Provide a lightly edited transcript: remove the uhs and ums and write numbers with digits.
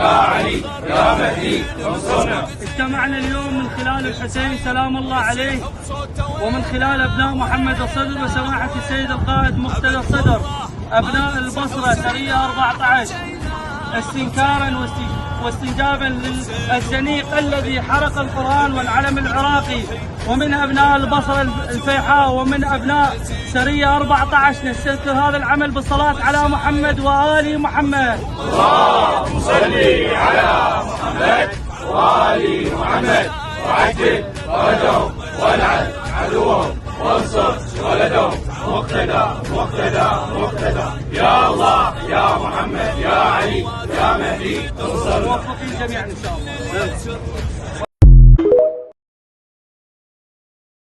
يا علي يا مهدي انصرنا. اجتمعنا اليوم من خلال الحسين سلام الله عليه، ومن خلال أبناء محمد الصدر وسماحة السيد القائد مقتدى الصدر، أبناء البصرة سرية 14، استنكارا واستنجابا للزنيق الذي حرق القرآن والعلم العراقي، ومن أبناء البصرة الفيحاء ومن أبناء سرية 14 نستذكر هذا العمل بالصلاة على محمد وآل محمد. اللهم صل على محمد وآل محمد وعجل فرجهم والعن عدوهم وانصر ولدهم. مقتدى مقتدى مقتدى يا الله يا محمد يا علي يا مهدي انصرنا. موفقين جميعا إن شاء الله.